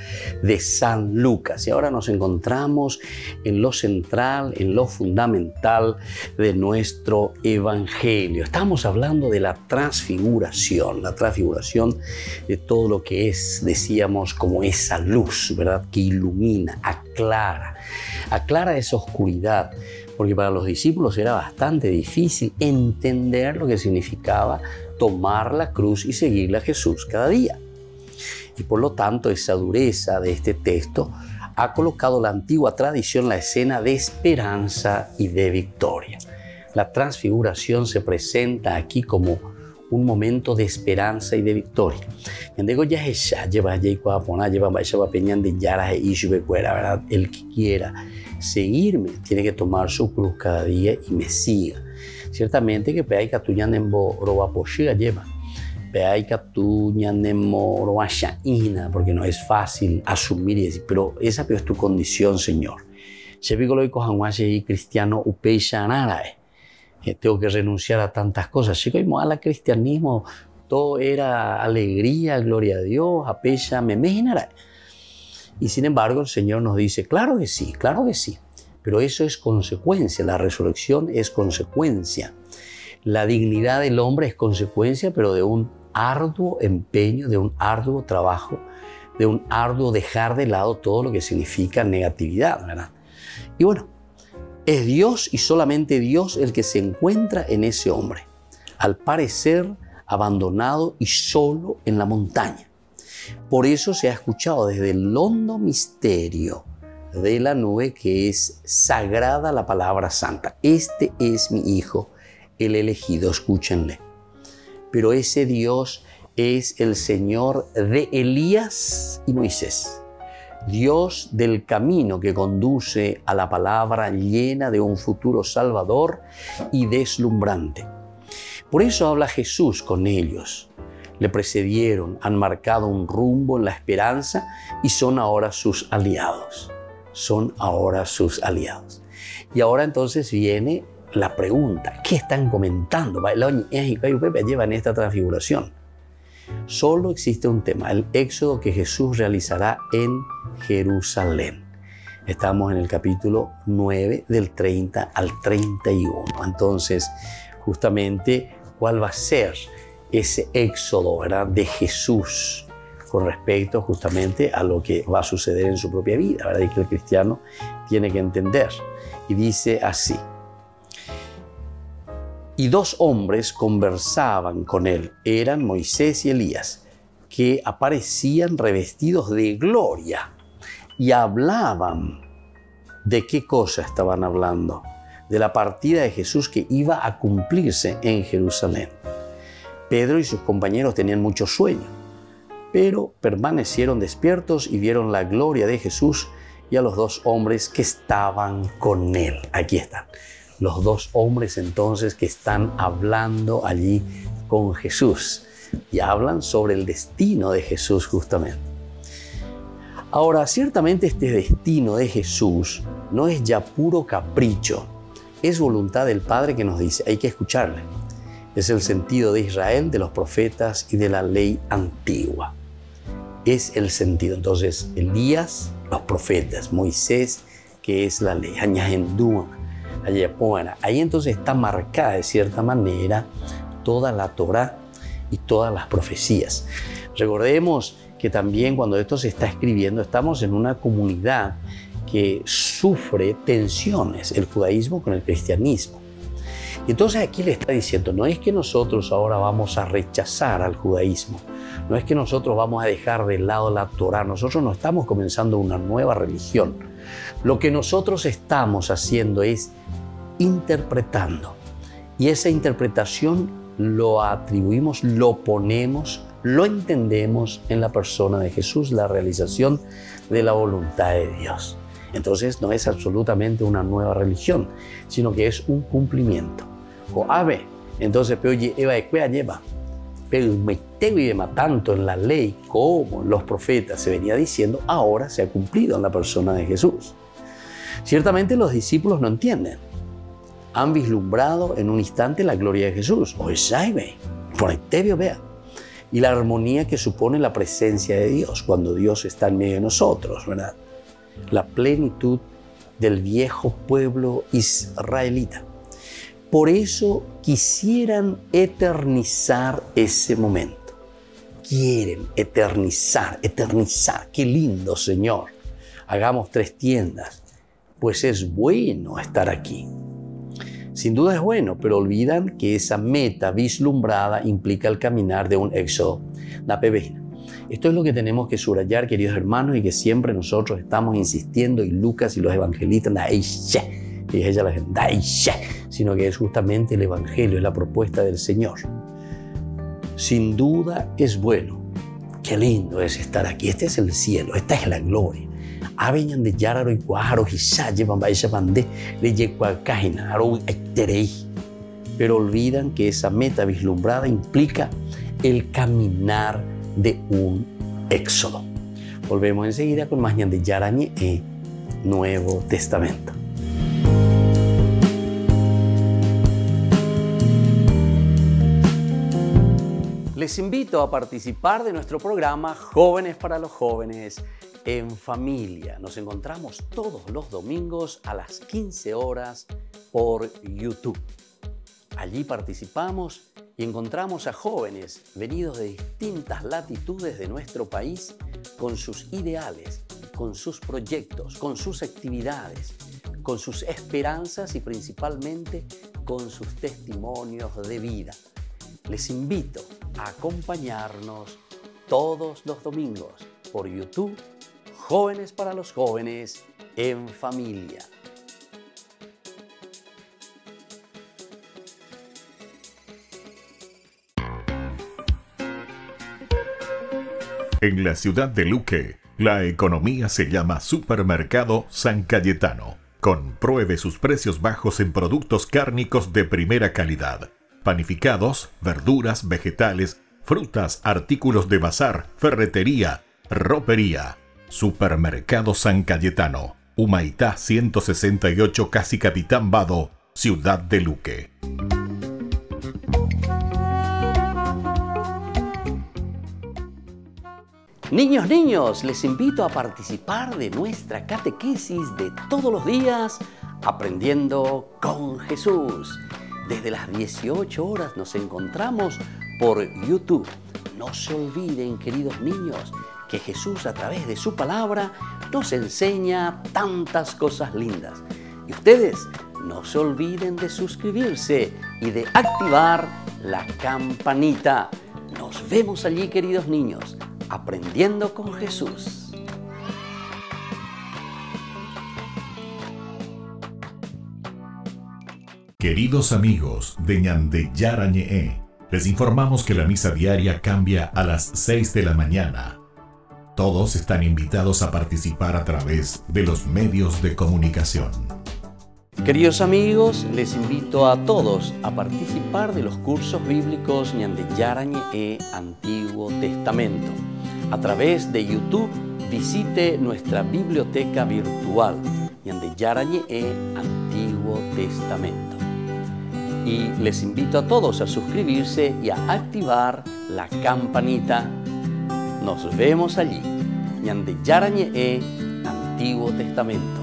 [SPEAKER 1] de San Lucas. Y ahora nos encontramos en lo central, en lo fundamental de nuestro Evangelio. Estamos hablando de la transfiguración de todo lo que es, decíamos, como esa luz, ¿verdad? Que ilumina, aclara esa oscuridad. Porque para los discípulos era bastante difícil entender lo que significaba tomar la cruz y seguirle a Jesús cada día. Y por lo tanto, esa dureza de este texto ha colocado la antigua tradición en la escena de esperanza y de victoria. La transfiguración se presenta aquí como un momento de esperanza y de victoria. ¿Verdad? El que quiera seguirme tiene que tomar su cruz cada día y me siga. Ciertamente que hay porque no es fácil asumir y decir, pero esa es tu condición, Señor. Cristiano tengo que renunciar a tantas cosas. Al cristianismo todo era alegría, gloria a Dios, apecha, me imaginará. Y sin embargo el Señor nos dice, claro que sí, pero eso es consecuencia, la resurrección es consecuencia. La dignidad del hombre es consecuencia, pero de un arduo empeño, de un arduo trabajo, de un arduo dejar de lado todo lo que significa negatividad, ¿verdad? Y bueno, es Dios y solamente Dios el que se encuentra en ese hombre, al parecer abandonado y solo en la montaña. Por eso se ha escuchado desde el hondo misterio de la nube que es sagrada la palabra santa. Este es mi Hijo, el elegido, escúchenle. Pero ese Dios es el Señor de Elías y Moisés, Dios del camino que conduce a la palabra llena de un futuro salvador y deslumbrante. Por eso habla Jesús con ellos. Le precedieron, han marcado un rumbo en la esperanza y son ahora sus aliados. Son ahora sus aliados. Y ahora entonces viene la pregunta, ¿qué están comentando? Llevan esta transfiguración. Solo existe un tema, el éxodo que Jesús realizará en Jerusalén. Estamos en el capítulo 9 del 30 al 31. Entonces, justamente, ¿cuál va a ser ese éxodo, ¿verdad?, de Jesús con respecto justamente a lo que va a suceder en su propia vida, ¿verdad?, y que el cristiano tiene que entender? Y dice así: y dos hombres conversaban con él, eran Moisés y Elías, que aparecían revestidos de gloria y hablaban. ¿De qué cosa estaban hablando? De la partida de Jesús que iba a cumplirse en Jerusalén. Pedro y sus compañeros tenían mucho sueño, pero permanecieron despiertos y vieron la gloria de Jesús y a los dos hombres que estaban con él. Aquí están. Los dos hombres entonces que están hablando allí con Jesús y hablan sobre el destino de Jesús justamente. Ahora, ciertamente este destino de Jesús no es ya puro capricho, es voluntad del Padre que nos dice, hay que escucharle. Es el sentido de Israel, de los profetas y de la ley antigua. Es el sentido. Entonces, Elías, los profetas, Moisés, que es la ley, ahí entonces está marcada de cierta manera toda la Torá y todas las profecías. Recordemos que también cuando esto se está escribiendo estamos en una comunidad que sufre tensiones, el judaísmo con el cristianismo. Entonces aquí le está diciendo, no es que nosotros ahora vamos a rechazar al judaísmo, no es que nosotros vamos a dejar de lado la Torá, nosotros no estamos comenzando una nueva religión. Lo que nosotros estamos haciendo es interpretando, y esa interpretación lo atribuimos, lo ponemos, lo entendemos en la persona de Jesús, la realización de la voluntad de Dios. Entonces no es absolutamente una nueva religión, sino que es un cumplimiento. Entonces, pero tanto en la ley como en los profetas se venía diciendo, ahora se ha cumplido en la persona de Jesús. Ciertamente los discípulos no entienden. Han vislumbrado en un instante la gloria de Jesús. Y la armonía que supone la presencia de Dios cuando Dios está en medio de nosotros, ¿verdad? La plenitud del viejo pueblo israelita. Por eso quisieran eternizar ese momento. Quieren eternizar. Qué lindo, Señor. Hagamos 3 tiendas, pues es bueno estar aquí. Sin duda es bueno, pero olvidan que esa meta vislumbrada implica el caminar de un éxodo. Esto es lo que tenemos que subrayar, queridos hermanos, y que siempre nosotros estamos insistiendo, y Lucas y los evangelistas, sino que es justamente el evangelio, es la propuesta del Señor. Sin duda es bueno. Qué lindo es estar aquí. Este es el cielo, esta es la gloria. Pero olvidan que esa meta vislumbrada implica el caminar de un éxodo. Volvemos enseguida con más Ñande Yarañe e Nuevo Testamento. Les invito a participar de nuestro programa Jóvenes para los Jóvenes en Familia. Nos encontramos todos los domingos a las 15 horas por YouTube. Allí participamos y encontramos a jóvenes venidos de distintas latitudes de nuestro país con sus ideales, con sus proyectos, con sus actividades, con sus esperanzas y principalmente con sus testimonios de vida. Les invito a acompañarnos todos los domingos por YouTube, Jóvenes para los Jóvenes en Familia.
[SPEAKER 8] En la ciudad de Luque, La economía se llama Supermercado San Cayetano. Compruebe sus precios bajos en productos cárnicos de primera calidad. Panificados, verduras, vegetales, frutas, artículos de bazar, ferretería, ropería. Supermercado San Cayetano. Humaitá 168, Casi Capitán Vado, Ciudad de Luque.
[SPEAKER 1] Niños, les invito a participar de nuestra catequesis de todos los días, Aprendiendo con Jesús. Desde las 18 horas nos encontramos por YouTube. No se olviden, queridos niños, que Jesús a través de su palabra nos enseña tantas cosas lindas. Y ustedes no se olviden de suscribirse y de activar la campanita. Nos vemos allí, queridos niños, Aprendiendo con Jesús.
[SPEAKER 8] Queridos amigos de Ñande Yarañe, les informamos que la misa diaria cambia a las 6 de la mañana. Todos están invitados a participar a través de los medios de comunicación.
[SPEAKER 1] Queridos amigos, les invito a todos a participar de los cursos bíblicos Ñande Yarañe Antiguo Testamento. A través de YouTube, visite nuestra biblioteca virtual Ñande Yarañe Antiguo Testamento. Y les invito a todos a suscribirse y a activar la campanita. Nos vemos allí, Ñande Yarañe Antiguo Testamento.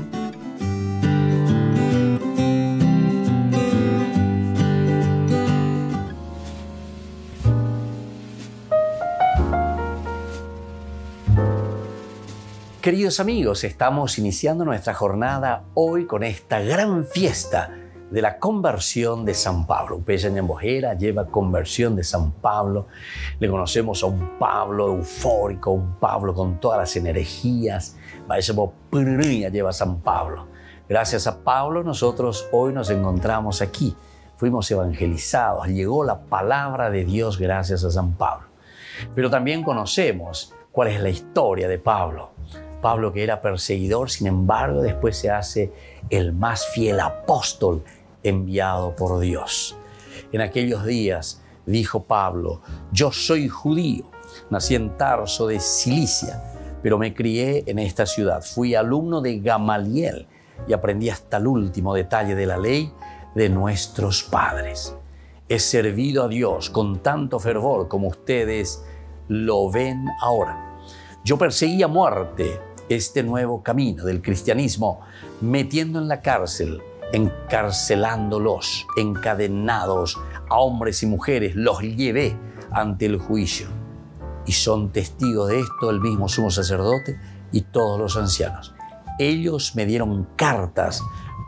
[SPEAKER 1] Queridos amigos, estamos iniciando nuestra jornada hoy con esta gran fiesta de la conversión de San Pablo. Upeya Ñambojera lleva conversión de San Pablo. Le conocemos a un Pablo eufórico, un Pablo con todas las energías. Lleva San Pablo. Gracias a Pablo nosotros hoy nos encontramos aquí. Fuimos evangelizados, llegó la palabra de Dios gracias a San Pablo. Pero también conocemos cuál es la historia de Pablo. Pablo, que era perseguidor, sin embargo, después se hace el más fiel apóstol enviado por Dios. En aquellos días dijo Pablo: yo soy judío, nací en Tarso de Cilicia, pero me crié en esta ciudad. Fui alumno de Gamaliel y aprendí hasta el último detalle de la ley de nuestros padres. He servido a Dios con tanto fervor como ustedes lo ven ahora. Yo perseguí a muerte este nuevo camino del cristianismo, metiendo en la cárcel, encarcelándolos, encadenados a hombres y mujeres, los llevé ante el juicio. Y son testigos de esto el mismo sumo sacerdote y todos los ancianos. Ellos me dieron cartas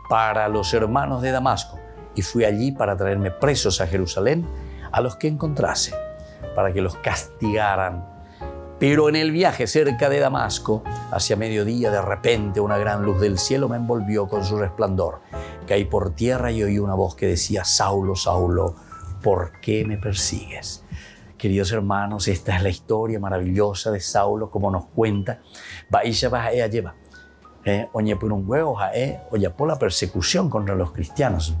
[SPEAKER 1] para los hermanos de Damasco y fui allí para traerme presos a Jerusalén a los que encontrase, para que los castigaran. Pero en el viaje cerca de Damasco, hacia mediodía, de repente una gran luz del cielo me envolvió con su resplandor. Caí por tierra y oí una voz que decía: Saulo, Saulo, ¿por qué me persigues? Queridos hermanos, esta es la historia maravillosa de Saulo, como nos cuenta. Oye, por un huevo, oye, por la persecución contra los cristianos.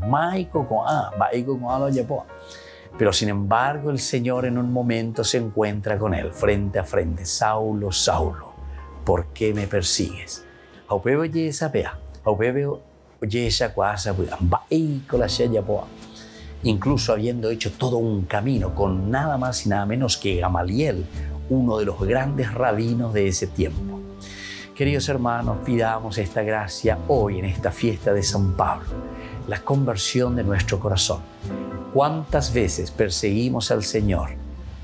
[SPEAKER 1] Pero sin embargo el Señor en un momento se encuentra con él, frente a frente. Saulo, Saulo, ¿por qué me persigues? Incluso habiendo hecho todo un camino con nada más y nada menos que Gamaliel, uno de los grandes rabinos de ese tiempo. Queridos hermanos, pidamos esta gracia hoy en esta fiesta de San Pablo, la conversión de nuestro corazón. ¿Cuántas veces perseguimos al Señor?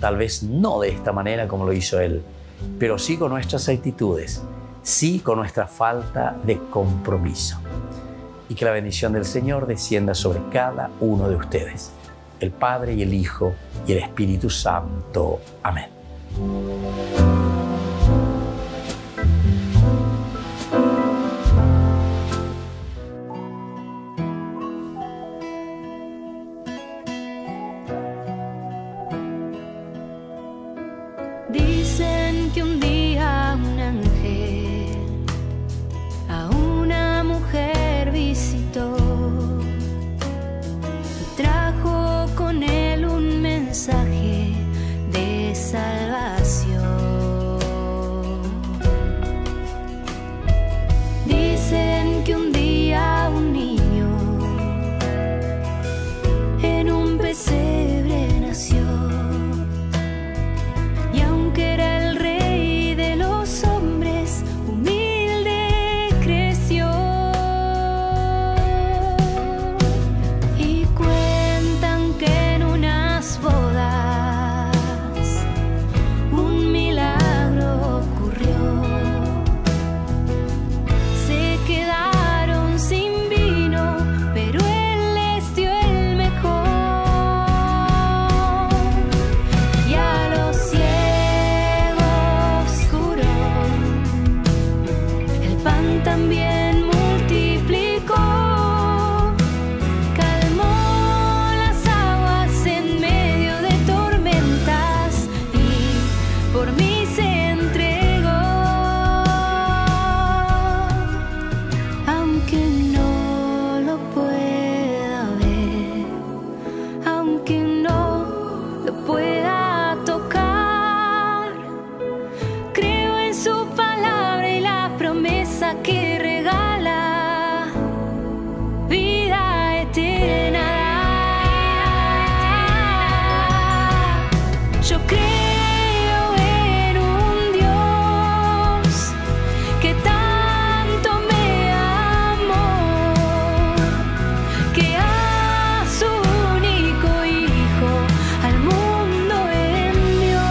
[SPEAKER 1] Tal vez no de esta manera como lo hizo Él, pero sí con nuestras actitudes, sí con nuestra falta de compromiso. Y que la bendición del Señor descienda sobre cada uno de ustedes, el Padre y el Hijo y el Espíritu Santo. Amén.
[SPEAKER 9] Dicen que un día un ángel promesa que regala vida eterna. Yo creo en un Dios que tanto me amó, que a su único Hijo al mundo envió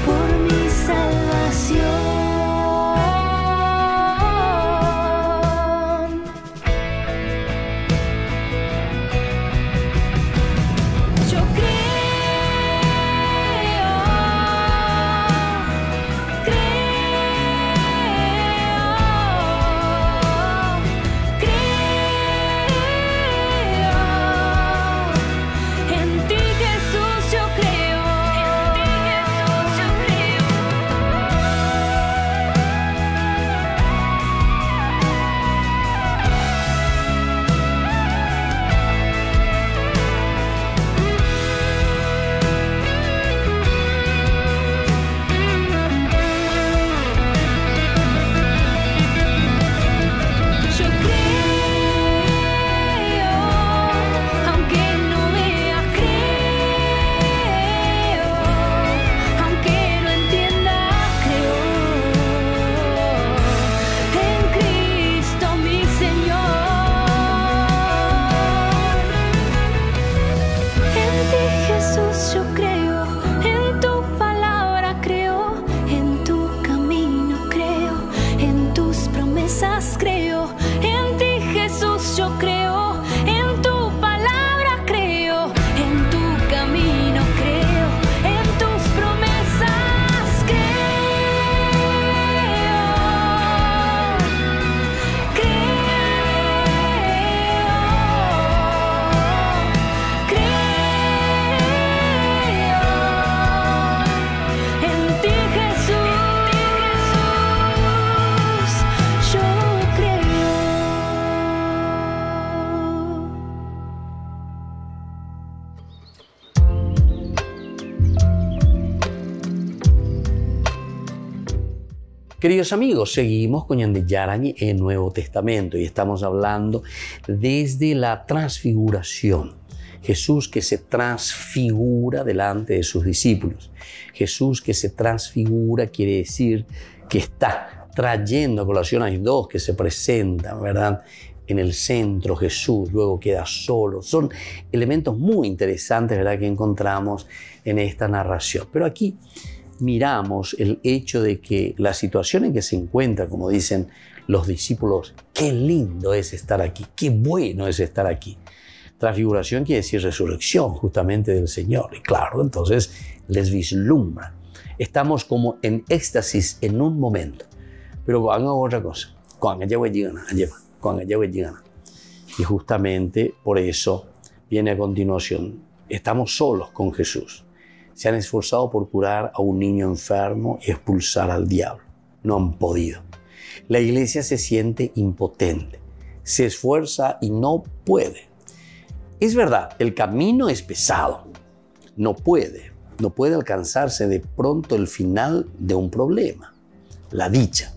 [SPEAKER 9] por mi salvación. Yo en ti, Jesús, yo creo. Yo creo, aunque no vea, creo, aunque no entienda, creo en Cristo mi Señor. En ti, Jesús, yo creo, en tu palabra creo, en tu camino creo, en tus promesas creo. En ti, Jesús, yo creo, en tu palabra creo, en tu camino creo, en tus promesas en ti, Jesús, yo creo.
[SPEAKER 1] Queridos amigos, seguimos con Ñande Yarañe en Nuevo Testamento y estamos hablando desde la transfiguración. Jesús que se transfigura delante de sus discípulos. Jesús que se transfigura quiere decir que está trayendo a colación. Hay dos que se presentan, ¿verdad? En el centro Jesús, luego queda solo. Son elementos muy interesantes, ¿verdad?, que encontramos en esta narración. Pero aquí miramos el hecho de que la situación en que se encuentra, como dicen los discípulos, qué lindo es estar aquí, qué bueno es estar aquí. Transfiguración quiere decir resurrección justamente del Señor. Y claro, entonces les vislumbra. Estamos como en éxtasis en un momento. Pero hagan otra cosa. Y justamente por eso viene a continuación. Estamos solos con Jesús. Se han esforzado por curar a un niño enfermo y expulsar al diablo. No han podido. La iglesia se siente impotente. Se esfuerza y no puede. Es verdad, el camino es pesado. No puede alcanzarse de pronto el final de un problema, la dicha.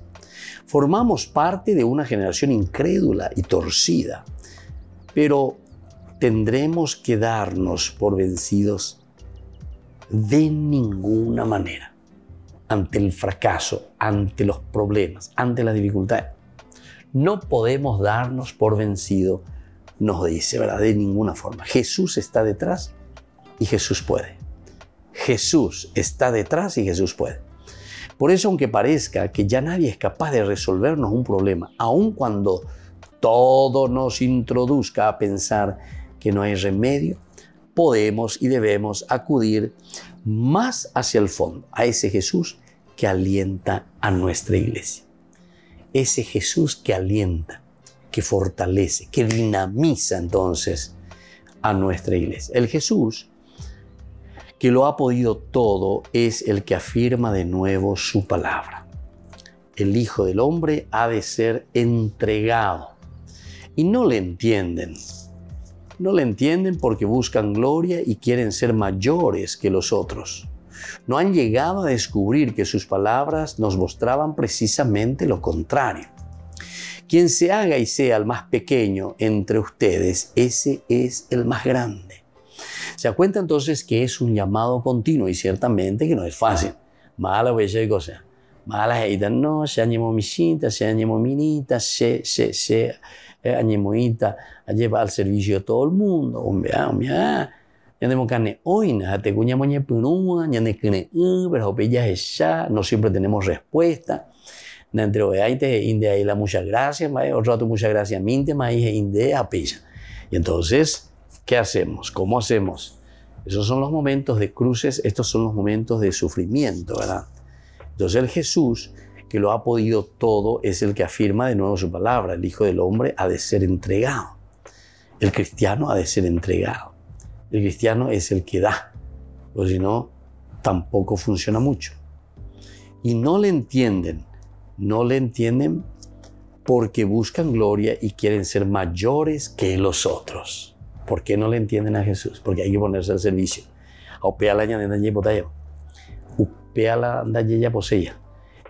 [SPEAKER 1] Formamos parte de una generación incrédula y torcida, pero tendremos que darnos por vencidos de ninguna manera ante el fracaso, ante los problemas, ante las dificultades. No podemos darnos por vencidos, nos dice, ¿verdad?, de ninguna forma. Jesús está detrás y Jesús puede. Jesús está detrás y Jesús puede. Por eso, aunque parezca que ya nadie es capaz de resolvernos un problema, aun cuando todo nos introduzca a pensar que no hay remedio, podemos y debemos acudir más hacia el fondo, a ese Jesús que alienta a nuestra iglesia. Ese Jesús que alienta, que fortalece, que dinamiza entonces a nuestra iglesia. El Jesús que lo ha podido todo es el que afirma de nuevo su palabra. El Hijo del Hombre ha de ser entregado. Y no le entienden. No le entienden porque buscan gloria y quieren ser mayores que los otros. No han llegado a descubrir que sus palabras nos mostraban precisamente lo contrario. Quien se haga y sea el más pequeño entre ustedes, ese es el más grande. Se da cuenta entonces que es un llamado continuo y ciertamente que no es fácil. Mala bella de cosas. Mala heita no, se añemo misita, se añemo minita, se añemoita, lleva al servicio de todo el mundo. Hombre, no siempre tenemos respuesta. Muchas gracias, otro rato muchas gracias, y entonces, ¿qué hacemos? ¿Cómo hacemos? Esos son los momentos de cruces, estos son los momentos de sufrimiento, ¿verdad? Entonces el Jesús, que lo ha podido todo, es el que afirma de nuevo su palabra. El Hijo del Hombre ha de ser entregado. El cristiano ha de ser entregado. El cristiano es el que da, o si no, tampoco funciona mucho. Y no le entienden porque buscan gloria y quieren ser mayores que los otros. ¿Por qué no le entienden a Jesús? Porque hay que ponerse al servicio. Upea la ñanena y botella. Upea la ya posea.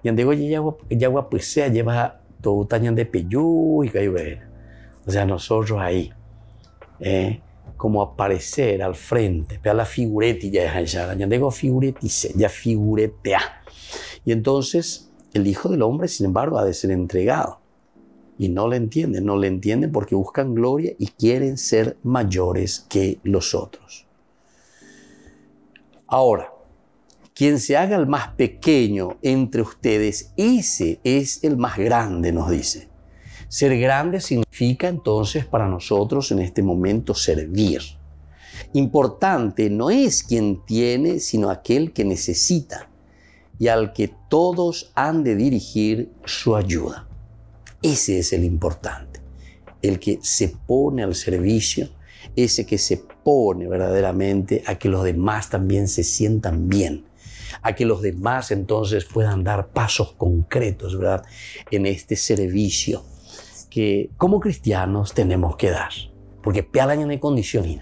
[SPEAKER 1] Y andego ya guapesea lleva todo tañan de peyú y cae. O sea, nosotros ahí, como aparecer al frente, pea la figureti ya es allá. Ya andego figuretice, ya figuretea. Y entonces el Hijo del Hombre, sin embargo, ha de ser entregado. Y no le entienden porque buscan gloria y quieren ser mayores que los otros. Ahora, quien se haga el más pequeño entre ustedes, ese es el más grande, nos dice. Ser grande significa entonces para nosotros en este momento servir. Importante no es quien tiene, sino aquel que necesita y al que todos han de dirigir su ayuda. Ese es el importante, el que se pone al servicio, ese que se pone verdaderamente a que los demás también se sientan bien, a que los demás entonces puedan dar pasos concretos, ¿verdad?, en este servicio que como cristianos tenemos que dar. Porque pealaña de condición,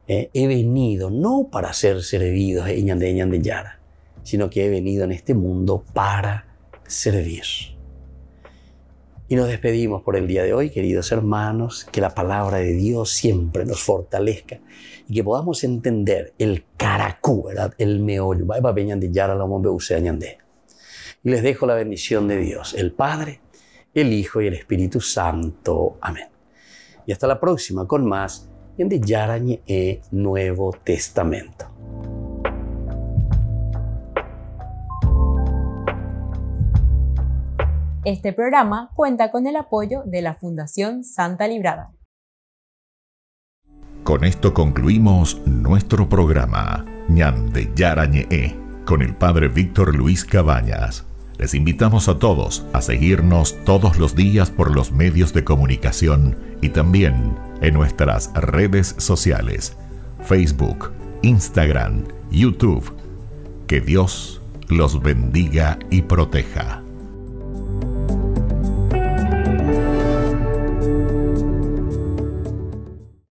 [SPEAKER 1] he venido no para ser servidos en Ñande Yara, sino que he venido en este mundo para servir. Y nos despedimos por el día de hoy, queridos hermanos, que la palabra de Dios siempre nos fortalezca y que podamos entender el caracú, ¿verdad?, el meollo. Y les dejo la bendición de Dios, el Padre, el Hijo y el Espíritu Santo. Amén. Y hasta la próxima con más Ñande Yarañe Nuevo Testamento.
[SPEAKER 2] Este programa cuenta con el apoyo de la Fundación Santa Librada.
[SPEAKER 8] Con esto concluimos nuestro programa Ñande Yarañe con el Padre Víctor Luis Cabañas. Les invitamos a todos a seguirnos todos los días por los medios de comunicación y también en nuestras redes sociales, Facebook, Instagram, YouTube. Que Dios los bendiga y proteja.